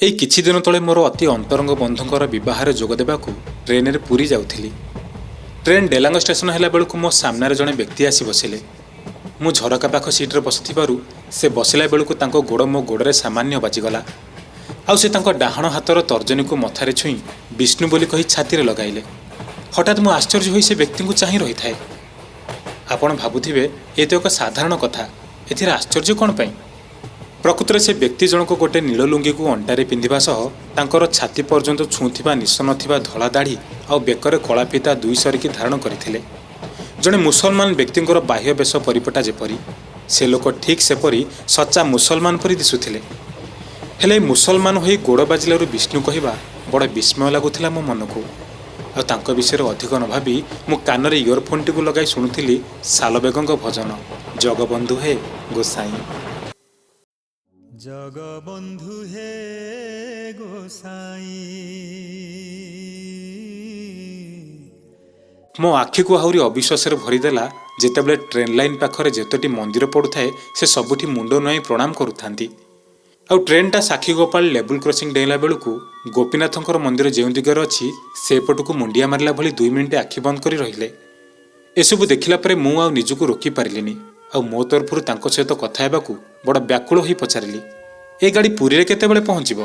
ଏଇ କିଛି ଦିନ ତଳେ ମୋର ଅତି ଅନ୍ତରଙ୍ଗ ବନ୍ଧୁଙ୍କର ବିବାହରେ ଯୋଗ ଦେବାକୁ ଟ୍ରେନରେ ପୁରୀ ଯାଉଥିଲି। ଟ୍ରେନ୍ ଡେଲାଙ୍ଗ ଷ୍ଟେସନ ହେଲା ବେଳକୁ ମୋ ସାମ୍ନାରେ ଜଣେ ବ୍ୟକ୍ତି ଆସି ବସିଲେ। ମୁଁ ଝରକା ପାଖ ସିଟ୍ରେ ବସିଥିବାରୁ ସେ ବସିଲା ବେଳକୁ ତାଙ୍କ ଗୋଡ଼ ମୋ ଗୋଡ଼ରେ ସାମାନ୍ୟ ବାଜିଗଲା। ଆଉ ସେ ତାଙ୍କ ଡାହାଣ ହାତର ତର୍ଜନୀକୁ ମଥାରେ ଛୁଇଁ ବିଷ୍ଣୁ ବୋଲି କହି ଛାତିରେ ଲଗାଇଲେ। ହଠାତ୍ ମୁଁ ଆଶ୍ଚର୍ଯ୍ୟ ହୋଇ ସେ ବ୍ୟକ୍ତିଙ୍କୁ ଚାହିଁ ରହିଥାଏ। ଆପଣ ଭାବୁଥିବେ ଏ ତ ଏକ ସାଧାରଣ କଥା, ଏଥିରେ ଆଶ୍ଚର୍ଯ୍ୟ କ'ଣ ପାଇଁ? ପ୍ରକୃତରେ ସେ ବ୍ୟକ୍ତି ଜଣକ ଗୋଟିଏ ନୀଳ ଲୁଙ୍ଗିକୁ ଅଣ୍ଟାରେ ପିନ୍ଧିବା ସହ ତାଙ୍କର ଛାତି ପର୍ଯ୍ୟନ୍ତ ଛୁଉଁଥିବା ନିଶ ନଥିବା ଧଳା ଦାଢ଼ି ଆଉ ବେକରେ କଳା ଫିତା ଦୁଇ ସରିକି ଧାରଣ କରିଥିଲେ। ଜଣେ ମୁସଲମାନ ବ୍ୟକ୍ତିଙ୍କର ବାହ୍ୟ ବେଶ ପରିପଟା ଯେପରି, ସେ ଲୋକ ଠିକ୍ ସେପରି ସଚ୍ଚା ମୁସଲମାନ ପରି ଦିଶୁଥିଲେ। ହେଲେ ମୁସଲମାନ ହୋଇ ଗୋଡ଼ ବାଜିଲାରୁ ବିଷ୍ଣୁ କହିବା ବଡ଼ ବିସ୍ମୟ ଲାଗୁଥିଲା ମୋ ମନକୁ। ଆଉ ତାଙ୍କ ବିଷୟରେ ଅଧିକ ନ ଭାବି ମୁଁ କାନରେ ଇୟରଫୋନ୍ଟିକୁ ଲଗାଇ ଶୁଣୁଥିଲି ସାଲବେଗଙ୍କ ଭଜନ ଜଗବନ୍ଧୁ ହେ ଗୋସାଇଁ। ଜଗବନ୍ଧୁ ହେ ଗୋସାଇଁ। ମୋ ଆଖିକୁ ଆହୁରି ଅବିଶ୍ୱାସରେ ଭରିଦେଲା ଯେତେବେଳେ ଟ୍ରେନ୍ ଲାଇନ୍ ପାଖରେ ଯେତୋଟି ମନ୍ଦିର ପଡ଼ୁଥାଏ ସେ ସବୁଠି ମୁଣ୍ଡ ନୁଆଁଇ ପ୍ରଣାମ କରୁଥାନ୍ତି। ଆଉ ଟ୍ରେନ୍ଟା ସାକ୍ଷୀଗୋପାଳ ଲେବୁଲ୍ କ୍ରସିଂ ଡେଇଁଲା ବେଳକୁ ଗୋପୀନାଥଙ୍କର ମନ୍ଦିର ଯେଉଁ ଦିଗରେ ଅଛି ସେପଟକୁ ମୁଣ୍ଡିଆ ମାରିଲା ଭଳି 2 ମିନିଟ୍ ଆଖି ବନ୍ଦ କରି ରହିଲେ। ଏସବୁ ଦେଖିଲା ପରେ ମୁଁ ଆଉ ନିଜକୁ ରୋକି ପାରିଲିନି। ଆଉ ମୋ ତରଫରୁ ତାଙ୍କ ସହିତ କଥା ହେବାକୁ ବଡ଼ ବ୍ୟାକୁଳ ହୋଇ ପଚାରିଲି, ଏ ଗାଡ଼ି ପୁରୀରେ କେତେବେଳେ ପହଞ୍ଚିବ?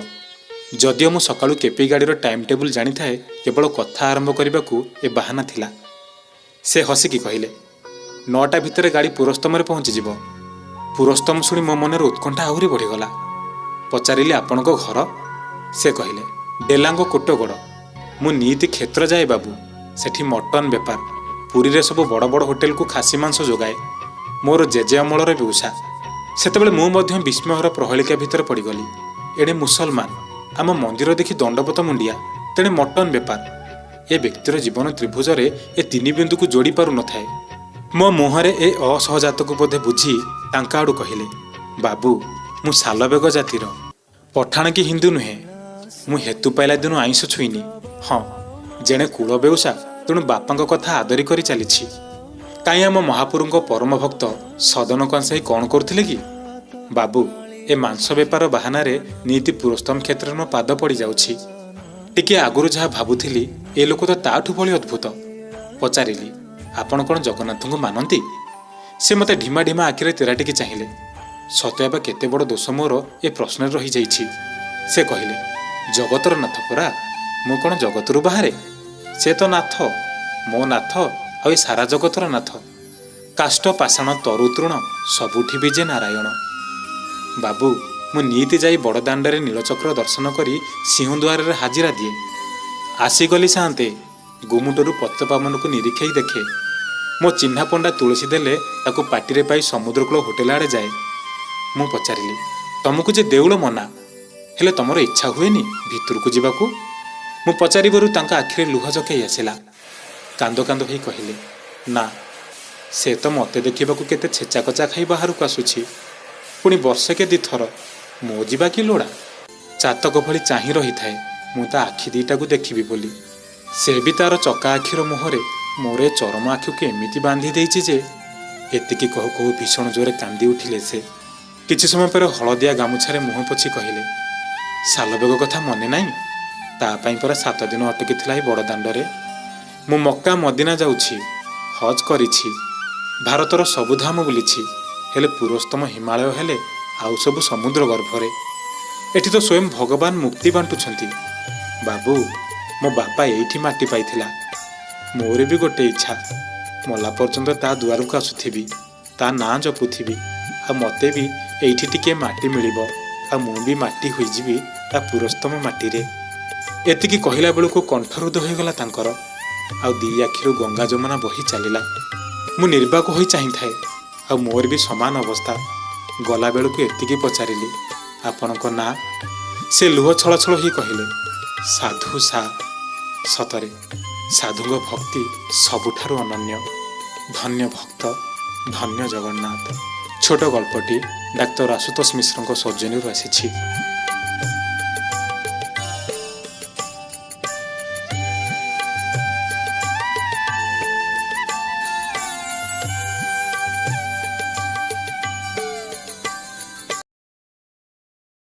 ଯଦିଓ ମୁଁ ସକାଳୁ କେପି ଗାଡ଼ିର ଟାଇମ୍ ଟେବୁଲ୍ ଜାଣିଥାଏ, କେବଳ କଥା ଆରମ୍ଭ କରିବାକୁ ଏ ବାହାନା ଥିଲା। ସେ ହସିକି କହିଲେ, 9ଟା ଭିତରେ ଗାଡ଼ି ପୁରସ୍ତମରେ ପହଞ୍ଚିଯିବ। ପୁରସ୍ତମ ଶୁଣି ମୋ ମନରେ ଉତ୍କଣ୍ଠା ଆହୁରି ବଢ଼ିଗଲା। ପଚାରିଲି, ଆପଣଙ୍କ ଘର? ସେ କହିଲେ, ଡେଲାଙ୍ଗ କୋଟଗଡ଼। ମୁଁ ନିଇତି କ୍ଷେତ୍ର ଯାଏ ବାବୁ, ସେଠି ମଟନ ବେପାର। ପୁରୀରେ ସବୁ ବଡ଼ ବଡ଼ ହୋଟେଲକୁ ଖାସି ମାଂସ ଯୋଗାଏ। ମୋର ଜେଜେ ଅମଳର ବ୍ୟବସାୟ। ସେତେବେଳେ ମୁଁ ମଧ୍ୟ ବିସ୍ମୟର ପ୍ରହେଳିକା ଭିତରେ ପଡ଼ିଗଲି। ଏଣେ ମୁସଲମାନ, ଆମ ମନ୍ଦିର ଦେଖି ଦଣ୍ଡପତ ମୁଣ୍ଡିଆ, ତେଣେ ମଟନ ବେପାର। ଏ ବ୍ୟକ୍ତିର ଜୀବନ ତ୍ରିଭୁଜରେ ଏ 3 ବିନ୍ଦୁକୁ ଯୋଡ଼ି ପାରୁନଥାଏ। ମୋ ମୁହଁରେ ଏ ଅସହଜାତକୁ ବୋଧେ ବୁଝି ତାଙ୍କ ଆଡ଼ୁ କହିଲେ, ବାବୁ ମୁଁ ସାଲବେଗ ଜାତିର, ପଠାଣ କି ହିନ୍ଦୁ ନୁହେଁ। ମୁଁ ହେତୁ ପାଇଲା ଦିନୁ ଆଇଁଷ ଛୁଇଁନି। ହଁ, ଯେଣେ କୁଳ ବେଉସା, ତେଣୁ ବାପାଙ୍କ କଥା ଆଦରି କରି ଚାଲିଛି। କାହିଁ ଆମ ମହାପୁରୁଙ୍କ ପରମ ଭକ୍ତ ସଦନ କଂସାଇ କ'ଣ କରୁଥିଲେ କି? ବାବୁ ଏ ମାଂସ ବେପାର ବାହାନାରେ ନିଇତି ପୁରସ୍ତମ କ୍ଷେତ୍ରରେ ମୋ ପାଦ ପଡ଼ିଯାଉଛି। ଟିକିଏ ଆଗରୁ ଯାହା ଭାବୁଥିଲି ଏ ଲୋକ ତ ତାଠୁ ଭଳି ଅଦ୍ଭୁତ। ପଚାରିଲି, ଆପଣ କ'ଣ ଜଗନ୍ନାଥଙ୍କୁ ମାନନ୍ତି? ସେ ମୋତେ ଢିମା ଢିମା ଆଖିରେ ତେରାଟିକି ଚାହିଁଲେ। ସତେଅବା କେତେ ବଡ଼ ଦୋଷ ମୋର ଏ ପ୍ରଶ୍ନରେ ରହିଯାଇଛି। ସେ କହିଲେ, ଜଗତର ନାଥ ପରା, ମୁଁ କ'ଣ ଜଗତରୁ ବାହାରେ? ସେ ତ ନାଥ, ମୋ ନାଥ, ଆଉ ଏ ସାରା ଜଗତର ନାଥ। କାଷ୍ଠ ପାଷାଣ ତରୁ ତୃଣ ସବୁଠି ବିଜେ ନାରାୟଣ। ବାବୁ ମୁଁ ନିଇତି ଯାଇ ବଡ଼ଦାଣ୍ଡରେ ନୀଳଚକ୍ର ଦର୍ଶନ କରି ସିଂହଦ୍ୱାରରେ ହାଜିରା ଦିଏ। ଆସିଗଲି ସାନ୍ତେ, ଗୁମୁଟରୁ ପତିତପାବନକୁ ନିରୀକ୍ଷେଇ ଦେଖେ। ମୋ ଚିହ୍ନା ପଣ୍ଡା ତୁଳସୀ ଦେଲେ ତାକୁ ପାଟିରେ ପାଇ ସମୁଦ୍ରକୂଳ ହୋଟେଲ ଆଡ଼େ ଯାଏ। ମୁଁ ପଚାରିଲି, ତମକୁ ଯେ ଦେଉଳ ମନା, ହେଲେ ତମର ଇଚ୍ଛା ହୁଏନି ଭିତରକୁ ଯିବାକୁ? ମୁଁ ପଚାରିବାରୁ ତାଙ୍କ ଆଖିରେ ଲୁହ ଝକେଇ ଆସିଲା। କାନ୍ଦ କାନ୍ଦ ହେଇ କହିଲେ, ନା, ସେ ତ ମୋତେ ଦେଖିବାକୁ କେତେ ଛେଚା କଚା ଖାଇ ବାହାରକୁ ଆସୁଛି। ପୁଣି ବର୍ଷକେ 2 ଥର, ମୋ ଯିବା କି ଲୋଡ଼ା? ଚାତକ ଭଳି ଚାହିଁ ରହିଥାଏ ମୁଁ ତା ଆଖି ଦିଟାକୁ ଦେଖିବି ବୋଲି। ସେ ବି ତାର ଚକା ଆଖିର ମୁହଁରେ ମୋର ଏ ଚରମ ଆଖିକୁ ଏମିତି ବାନ୍ଧି ଦେଇଛି ଯେ। ଏତିକି କହୁ କହୁ ଭୀଷଣ ଜୋରେ କାନ୍ଦି ଉଠିଲେ ସେ। କିଛି ସମୟ ପରେ ହଳଦିଆ ଗାମୁଛାରେ ମୁହଁ ପୋଛି କହିଲେ, ସାଲବେଗ କଥା ମନେ ନାହିଁ? ତା ପାଇଁ ପରା 7 ଦିନ ଅଟକିଥିଲା ଏ ବଡ଼ଦାଣ୍ଡରେ। ମୁଁ ମକ୍କା ମଦିନା ଯାଉଛି, ହଜ୍ କରିଛି, ଭାରତର ସବୁ ଧାମ ବୁଲିଛି, ହେଲେ ପୁରସ୍ତମ ହିମାଳୟ ହେଲେ ଆଉ ସବୁ ସମୁଦ୍ର ଗର୍ଭରେ। ଏଠି ତ ସ୍ୱୟଂ ଭଗବାନ ମୁକ୍ତି ବାଣ୍ଟୁଛନ୍ତି। ବାବୁ ମୋ ବାପା ଏଇଠି ମାଟି ପାଇଥିଲା। ମୋର ବି ଗୋଟେ ଇଚ୍ଛା, ମଲା ପର୍ଯ୍ୟନ୍ତ ତା ଦୁଆରକୁ ଆସୁଥିବି, ତା ନାଁ ଜପୁଥିବି, ଆଉ ମୋତେ ବି ଏଇଠି ଟିକେ ମାଟି ମିଳିବ, ଆଉ ମୁଁ ବି ମାଟି ହୋଇଯିବି ତା ପୁରସ୍ତମ ମାଟିରେ। ଏତିକି କହିଲା ବେଳକୁ କଣ୍ଠରୁଦ୍ଧ ହୋଇଗଲା ତାଙ୍କର, ଆଉ 2 ଆଖିରୁ ଗଙ୍ଗା ଯମୁନା ବହି ଚାଲିଲା। ମୁଁ ନିର୍ବାକ ହୋଇ ଚାହିଁଥାଏ, ଆଉ ମୋର ବି ସମାନ ଅବସ୍ଥା। ଗଲାବେଳକୁ ଏତିକି ପଚାରିଲି, ଆପଣଙ୍କ ନାଁ? ସେ ଲୁହ ଛଳ ଛଳ ହୋଇ କହିଲେ, ସାଧୁ ସା। ସତରେ ସାଧୁଙ୍କ ଭକ୍ତି ସବୁଠାରୁ ଅନନ୍ୟ। ଧନ୍ୟ ଭକ୍ତ, ଧନ୍ୟ ଜଗନ୍ନାଥ। ଛୋଟ ଗଳ୍ପଟି ଡାକ୍ତର ଆଶୁତୋଷ ମିଶ୍ରଙ୍କ ସୌଜନ୍ୟରୁ ଆସିଛି।